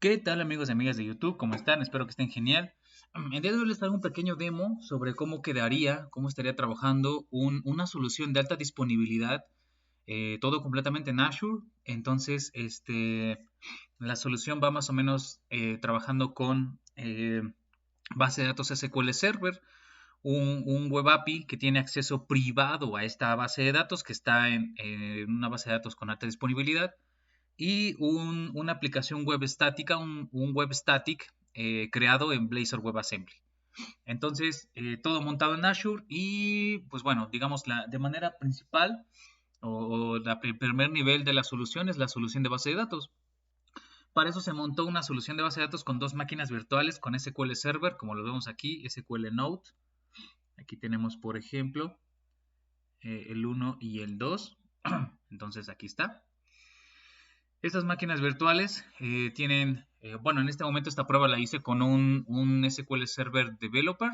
¿Qué tal amigos y amigas de YouTube? ¿Cómo están? Espero que estén genial. El día de hoy les traigo un pequeño demo sobre cómo quedaría, cómo estaría trabajando una solución de alta disponibilidad, todo completamente en Azure. Entonces, la solución va más o menos trabajando con base de datos SQL Server, un web API que tiene acceso privado a esta base de datos que está en una base de datos con alta disponibilidad y una aplicación web estática, un web static creado en Blazor WebAssembly. Entonces, todo montado en Azure y, pues bueno, digamos, de manera principal el primer nivel de la solución es la solución de base de datos. Para eso se montó una solución de base de datos con dos máquinas virtuales con SQL Server, como lo vemos aquí, SQL Node. Aquí tenemos, por ejemplo, el 1 y el 2. Entonces, aquí está. Estas máquinas virtuales tienen, bueno, en este momento esta prueba la hice con un SQL Server Developer,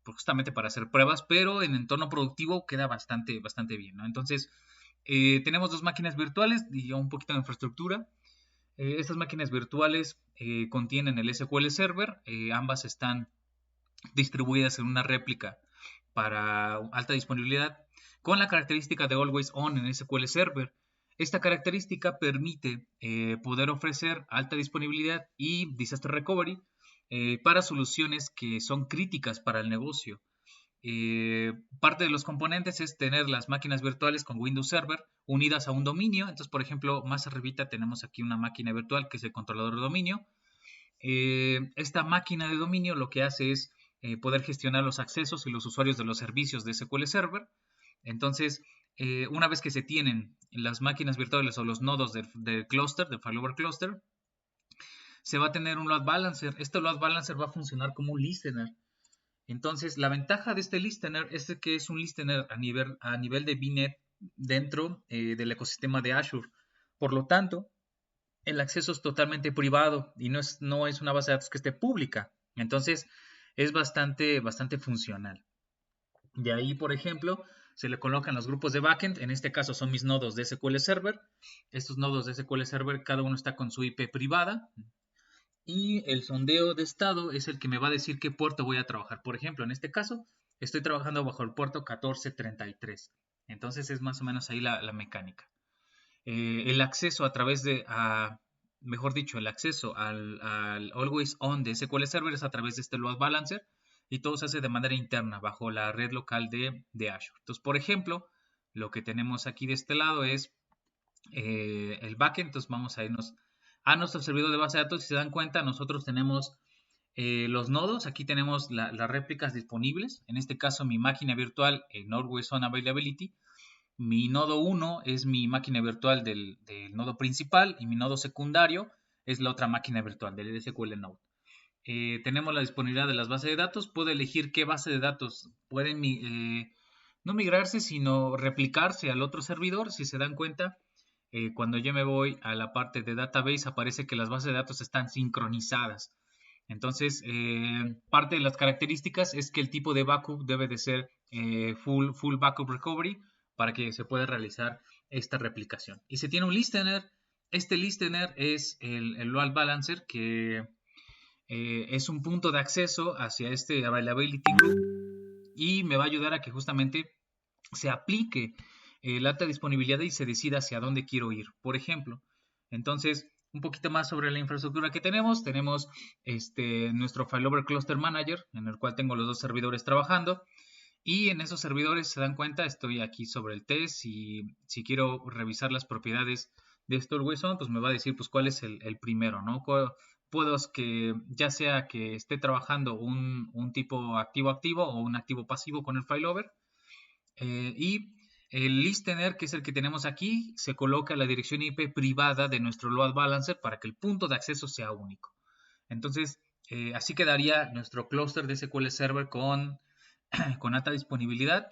justamente para hacer pruebas, pero en entorno productivo queda bastante bien, ¿no? Entonces, tenemos dos máquinas virtuales y un poquito de infraestructura. Estas máquinas virtuales contienen el SQL Server, ambas están distribuidas en una réplica para alta disponibilidad con la característica de Always On en SQL Server. Esta característica permite poder ofrecer alta disponibilidad y disaster recovery para soluciones que son críticas para el negocio. Parte de los componentes es tener las máquinas virtuales con Windows Server unidas a un dominio. Entonces, por ejemplo, más arribita tenemos aquí una máquina virtual que es el controlador de dominio. Esta máquina de dominio lo que hace es poder gestionar los accesos y los usuarios de los servicios de SQL Server. Entonces, una vez que se tienen las máquinas virtuales o los nodos del clúster, del failover cluster, se va a tener un load balancer. Este load balancer va a funcionar como un listener. Entonces, la ventaja de este listener es que es un listener a nivel de VNet dentro del ecosistema de Azure. Por lo tanto, el acceso es totalmente privado y no es una base de datos que esté pública. Entonces, es bastante funcional. De ahí, por ejemplo, se le colocan los grupos de backend. En este caso son mis nodos de SQL Server. Estos nodos de SQL Server, cada uno está con su IP privada. Y el sondeo de estado es el que me va a decir qué puerto voy a trabajar. Por ejemplo, en este caso, estoy trabajando bajo el puerto 1433. Entonces es más o menos ahí la mecánica. El acceso a través de, mejor dicho, el acceso al Always On de SQL Server es a través de este load balancer y todo se hace de manera interna bajo la red local de Azure. Entonces, por ejemplo, lo que tenemos aquí de este lado es el backend. Entonces vamos a irnos a nuestro servidor de base de datos. Si se dan cuenta, nosotros tenemos los nodos. Aquí tenemos las réplicas disponibles. En este caso, mi máquina virtual en Always On Availability. Mi nodo 1 es mi máquina virtual del nodo principal y mi nodo secundario es la otra máquina virtual del SQL Node. Tenemos la disponibilidad de las bases de datos. Puedo elegir qué base de datos pueden no migrarse, sino replicarse al otro servidor. Si se dan cuenta, cuando yo me voy a la parte de database, aparece que las bases de datos están sincronizadas. Entonces, parte de las características es que el tipo de backup debe de ser full backup recovery para que se pueda realizar esta replicación. Y se tiene un listener. Este listener es el load balancer, que es un punto de acceso hacia este availability group y me va a ayudar a que justamente se aplique la alta disponibilidad y se decida hacia dónde quiero ir, por ejemplo. Entonces, un poquito más sobre la infraestructura que tenemos. Tenemos nuestro Failover Cluster Manager, en el cual tengo los dos servidores trabajando. Y en esos servidores, se dan cuenta, estoy aquí sobre el test y si quiero revisar las propiedades de este Always On, pues me va a decir pues cuál es el primero, ¿no? Puedo que ya sea que esté trabajando un tipo activo-activo o un activo pasivo con el failover. Y el listener, que es el que tenemos aquí, se coloca la dirección IP privada de nuestro load balancer para que el punto de acceso sea único. Entonces, así quedaría nuestro clúster de SQL Server con alta disponibilidad,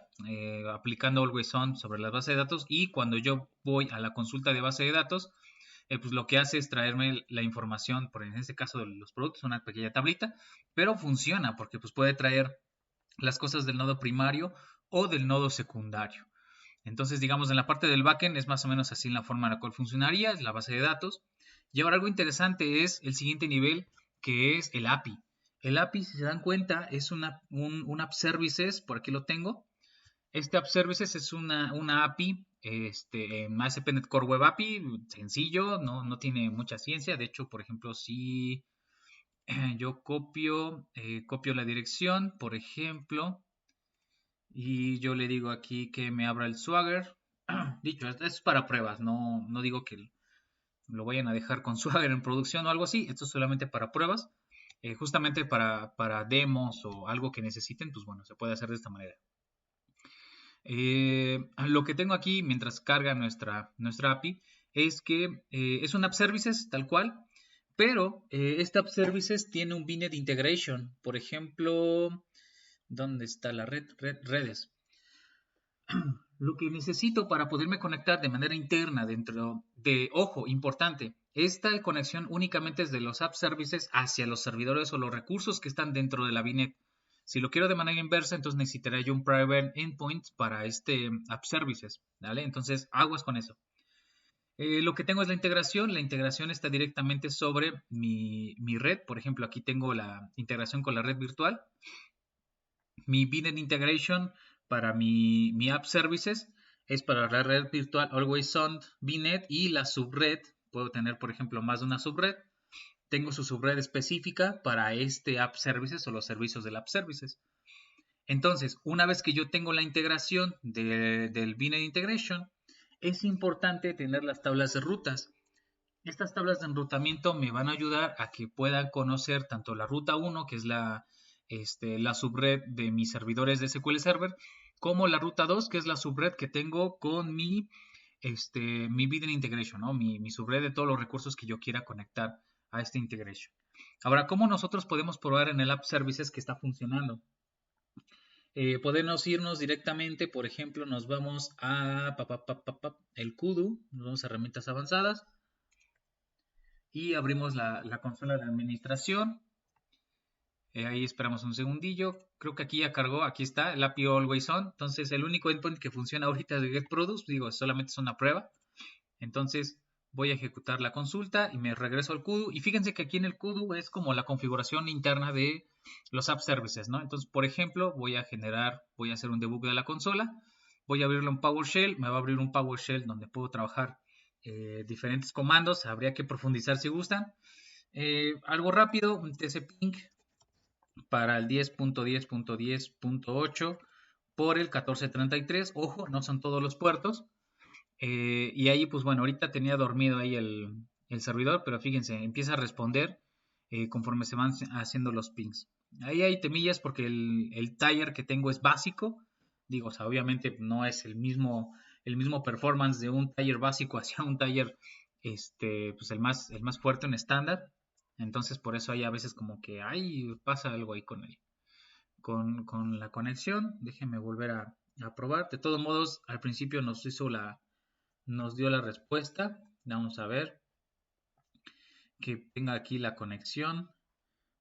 aplicando Always On sobre las bases de datos. Y cuando yo voy a la consulta de base de datos, pues lo que hace es traerme la información, por en este caso de los productos, una pequeña tablita, pero funciona porque pues puede traer las cosas del nodo primario o del nodo secundario. Entonces, digamos, en la parte del backend es más o menos así la forma en la cual funcionaría, es la base de datos. Y ahora algo interesante es el siguiente nivel, que es el API. El API, si se dan cuenta, es un App Services, por aquí lo tengo. Este App Services es una API, ASP.NET Core Web API, sencillo, no tiene mucha ciencia. De hecho, por ejemplo, si yo copio la dirección, por ejemplo, y yo le digo aquí que me abra el Swagger. Dicho, esto es para pruebas, no digo que lo vayan a dejar con Swagger en producción o algo así. Esto es solamente para pruebas. Justamente para demos o algo que necesiten, pues bueno, se puede hacer de esta manera. Lo que tengo aquí mientras carga nuestra API es que es un App Services tal cual, pero este App Services tiene un VNet Integration. Por ejemplo, ¿dónde está la redes? Lo que necesito para poderme conectar de manera interna dentro de, ojo, importante, esta conexión únicamente es de los App Services hacia los servidores o los recursos que están dentro de la VNet. Si lo quiero de manera inversa, entonces necesitaré yo un private endpoint para este App Services, ¿vale? Entonces, aguas con eso. Lo que tengo es la integración está directamente sobre mi red, por ejemplo, aquí tengo la integración con la red virtual, mi VNet Integration para mi App Services es para la red virtual Always On VNet y la subred, puedo tener por ejemplo más de una subred, tengo su subred específica para este App Services o los servicios del App Services. Entonces, una vez que yo tengo la integración del VNet Integration, es importante tener las tablas de rutas. Estas tablas de enrutamiento me van a ayudar a que pueda conocer tanto la ruta 1, que es la subred de mis servidores de SQL Server, como la ruta 2, que es la subred que tengo con mi Bidden Integration, ¿no? Mi subred de todos los recursos que yo quiera conectar a esta integration. Ahora, ¿cómo nosotros podemos probar en el App Services que está funcionando? Podemos irnos directamente, por ejemplo, nos vamos a el Kudu, nos vamos a herramientas avanzadas y abrimos la consola de administración. Ahí esperamos un segundillo. Creo que aquí ya cargó. Aquí está el API Always On. Entonces, el único endpoint que funciona ahorita es de GetProduce. Digo, solamente es una prueba. Entonces, voy a ejecutar la consulta y me regreso al Kudu. Y fíjense que aquí en el Kudu es como la configuración interna de los App Services, ¿no? Entonces, por ejemplo, voy a hacer un debug de la consola. Voy a abrirle un PowerShell. Me va a abrir un PowerShell donde puedo trabajar diferentes comandos. Habría que profundizar si gustan. Algo rápido, un tcping para el 10.10.10.8 por el 1433. Ojo, no son todos los puertos. Y ahí, pues bueno, ahorita tenía dormido ahí el servidor, pero fíjense, empieza a responder conforme se van haciendo los pings. Ahí hay temillas porque el tier que tengo es básico. Digo, o sea, obviamente no es el mismo performance de un tier básico hacia un tier pues el más fuerte en estándar. Entonces, por eso hay a veces como que pasa algo ahí con la conexión. Déjenme volver a probar. De todos modos, al principio nos dio la respuesta. Vamos a ver que tenga aquí la conexión.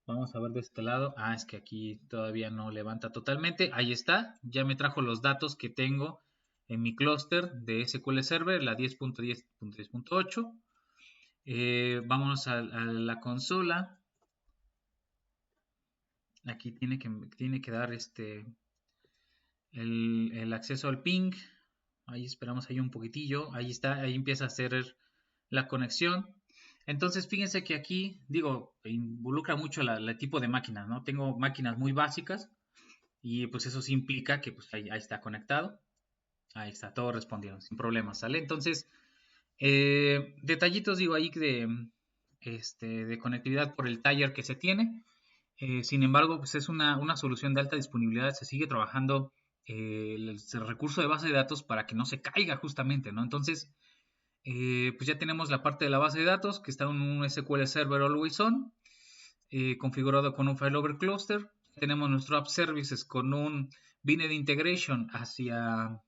Vamos a ver de este lado. Es que aquí todavía no levanta totalmente. Ahí está. Ya me trajo los datos que tengo en mi clúster de SQL Server, la 10.10.10.8. Vámonos a la consola. Aquí tiene que dar el acceso al ping. Ahí esperamos ahí un poquitillo. Ahí está, ahí empieza a hacer la conexión. Entonces, fíjense que aquí, digo, involucra mucho el tipo de máquinas, ¿no? Tengo máquinas muy básicas y pues eso sí implica que pues ahí está conectado. Ahí está, todo respondiendo, sin problemas, ¿sale? Entonces, detallitos, digo, ahí de conectividad por el taller que se tiene. Sin embargo, pues es una solución de alta disponibilidad. Se sigue trabajando el recurso de base de datos para que no se caiga justamente, ¿no? Entonces, pues ya tenemos la parte de la base de datos que está en un SQL Server Always On, configurado con un failover cluster. Tenemos nuestro App Services con un VNet Integration hacia,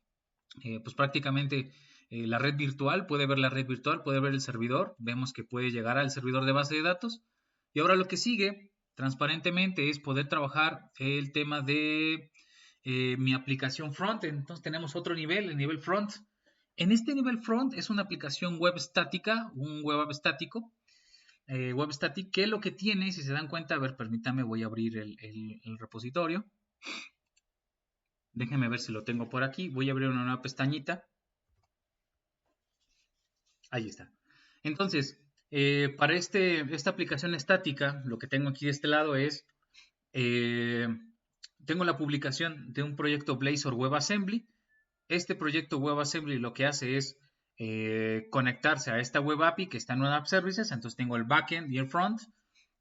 pues prácticamente la red virtual. Puede ver la red virtual, puede ver el servidor. Vemos que puede llegar al servidor de base de datos. Y ahora lo que sigue, transparentemente, es poder trabajar el tema de mi aplicación front. Entonces tenemos otro nivel, el nivel front. En este nivel front es una aplicación web estática, un web app estático, web static, que lo que tiene, si se dan cuenta, a ver, permítame, voy a abrir el repositorio. Déjenme ver si lo tengo por aquí. Voy a abrir una nueva pestañita. Ahí está. Entonces, para esta aplicación estática, lo que tengo aquí de este lado es, tengo la publicación de un proyecto Blazor WebAssembly. Este proyecto WebAssembly lo que hace es conectarse a esta Web API que está en Web App Services. Entonces tengo el backend y el front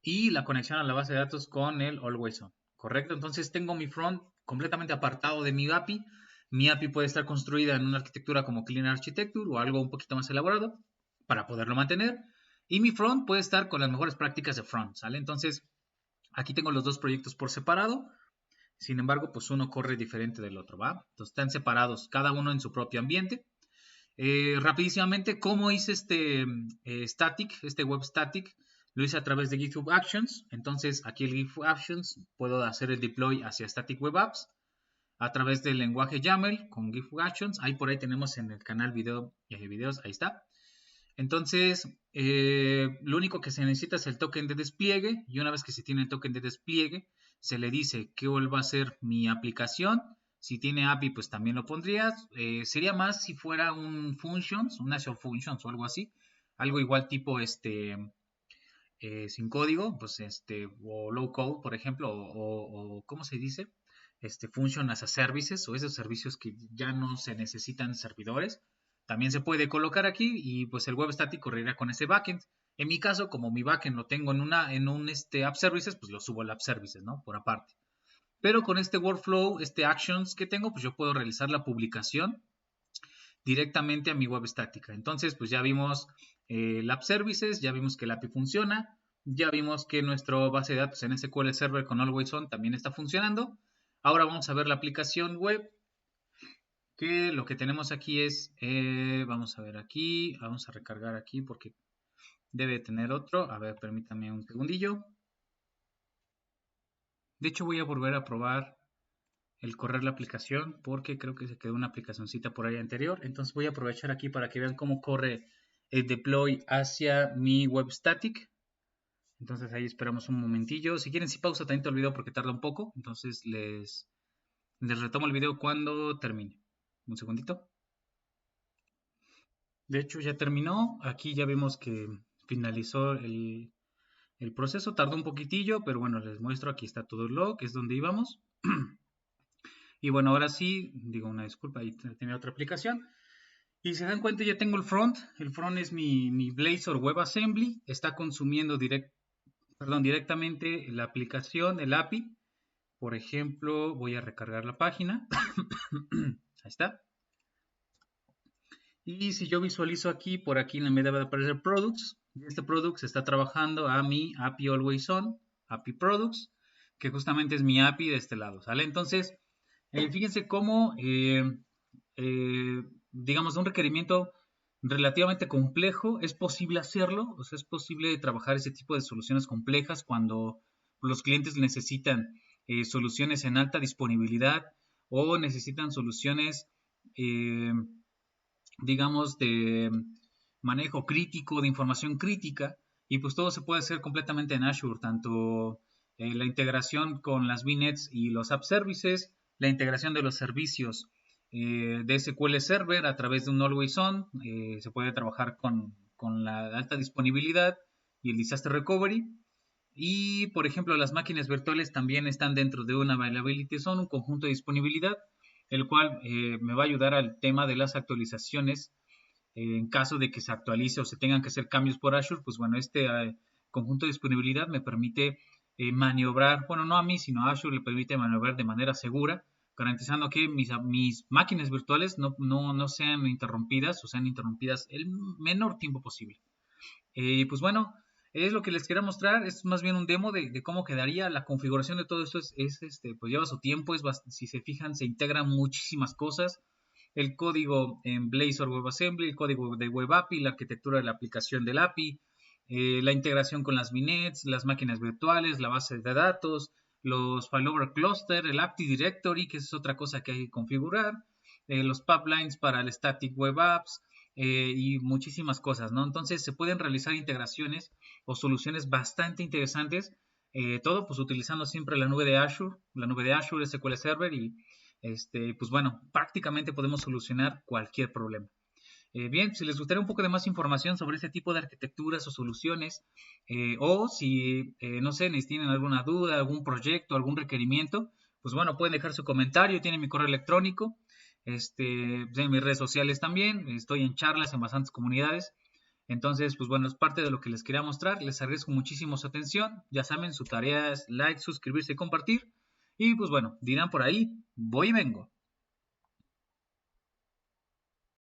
y la conexión a la base de datos con el Always On. ¿Correcto? Entonces tengo mi front completamente apartado de mi API. Mi API puede estar construida en una arquitectura como Clean Architecture o algo un poquito más elaborado para poderlo mantener. Y mi front puede estar con las mejores prácticas de front, ¿sale? Entonces, aquí tengo los dos proyectos por separado. Sin embargo, pues uno corre diferente del otro, ¿va? Entonces están separados, cada uno en su propio ambiente. Rapidísimamente, ¿cómo hice este static, este web static? Lo hice a través de GitHub Actions. Entonces, aquí el GitHub Actions puedo hacer el deploy hacia Static Web Apps a través del lenguaje YAML con GitHub Actions. Ahí por ahí tenemos en el canal videos, ahí está. Entonces, lo único que se necesita es el token de despliegue y una vez que se tiene el token de despliegue, se le dice qué va a ser mi aplicación. Si tiene API, pues también lo pondrías. Sería más si fuera un functions, un Azure Functions o algo así. Algo igual tipo sin código, pues o low code, por ejemplo, o ¿cómo se dice? Function as a services o esos servicios que ya no se necesitan servidores. También se puede colocar aquí y pues el web static correría con ese backend. En mi caso, como mi backend lo tengo en un app services, pues lo subo al app services, ¿no? Por aparte. Pero con este workflow, actions que tengo, pues yo puedo realizar la publicación directamente a mi web estática. Entonces, pues ya vimos el App Services, ya vimos que el API funciona, ya vimos que nuestra base de datos en SQL Server con Always On también está funcionando. Ahora vamos a ver la aplicación web, que lo que tenemos aquí es, vamos a ver aquí, vamos a recargar aquí porque debe tener otro. A ver, permítame un segundillo. De hecho, voy a volver a probar el correr la aplicación porque creo que se quedó una aplicacioncita por ahí anterior. Entonces voy a aprovechar aquí para que vean cómo corre el deploy hacia mi web static. Entonces ahí esperamos un momentillo. Si quieren, sí pausa tanto el video porque tarda un poco. Entonces les retomo el video cuando termine. Un segundito. De hecho ya terminó. Aquí ya vemos que finalizó el proceso. Tardó un poquitillo, pero bueno, les muestro. Aquí está todo el log, que es donde íbamos. Y bueno, ahora sí, digo una disculpa, ahí tenía otra aplicación. Y si se dan cuenta, ya tengo el front. El front es mi Blazor WebAssembly. Está consumiendo directamente la aplicación, el API. Por ejemplo, voy a recargar la página. Ahí está. Y si yo visualizo aquí, por aquí me debe de aparecer Products. Este Products está trabajando a mi API Always On, API Products, que justamente es mi API de este lado, ¿sale? Entonces, fíjense cómo, digamos, de un requerimiento relativamente complejo, es posible hacerlo, o sea, es posible trabajar ese tipo de soluciones complejas cuando los clientes necesitan soluciones en alta disponibilidad o necesitan soluciones, digamos, de manejo crítico, de información crítica, y pues todo se puede hacer completamente en Azure, tanto la integración con las VNets y los App Services, la integración de los servicios de SQL Server a través de un Always On, se puede trabajar con la alta disponibilidad y el Disaster Recovery. Y, por ejemplo, las máquinas virtuales también están dentro de una Availability Zone, un conjunto de disponibilidad, el cual me va a ayudar al tema de las actualizaciones. En caso de que se actualice o se tengan que hacer cambios por Azure, pues bueno, conjunto de disponibilidad me permite maniobrar, bueno, no a mí, sino a Azure le permite maniobrar de manera segura, garantizando que mis máquinas virtuales no sean interrumpidas o sean interrumpidas el menor tiempo posible. Pues bueno, es lo que les quería mostrar. Es más bien un demo de cómo quedaría. La configuración de todo esto pues lleva su tiempo. Si se fijan, se integran muchísimas cosas. El código en Blazor WebAssembly, el código de Web API, la arquitectura de la aplicación del API, la integración con las VNets, las máquinas virtuales, la base de datos, los failover cluster, el Active Directory, que es otra cosa que hay que configurar, los pipelines para el Static Web Apps, y muchísimas cosas, ¿no? Entonces se pueden realizar integraciones o soluciones bastante interesantes. Todo pues utilizando siempre la nube de Azure SQL Server y pues bueno, prácticamente podemos solucionar cualquier problema. Bien, si les gustaría un poco de más información sobre este tipo de arquitecturas o soluciones, o si, no sé, tienen alguna duda, algún proyecto, algún requerimiento, pues bueno, pueden dejar su comentario, tienen mi correo electrónico, pues en mis redes sociales también, estoy en charlas en bastantes comunidades. Entonces, pues bueno, es parte de lo que les quería mostrar. Les agradezco muchísimo su atención. Ya saben, su tarea es like, suscribirse y compartir. Y pues bueno, dirán por ahí, voy y vengo.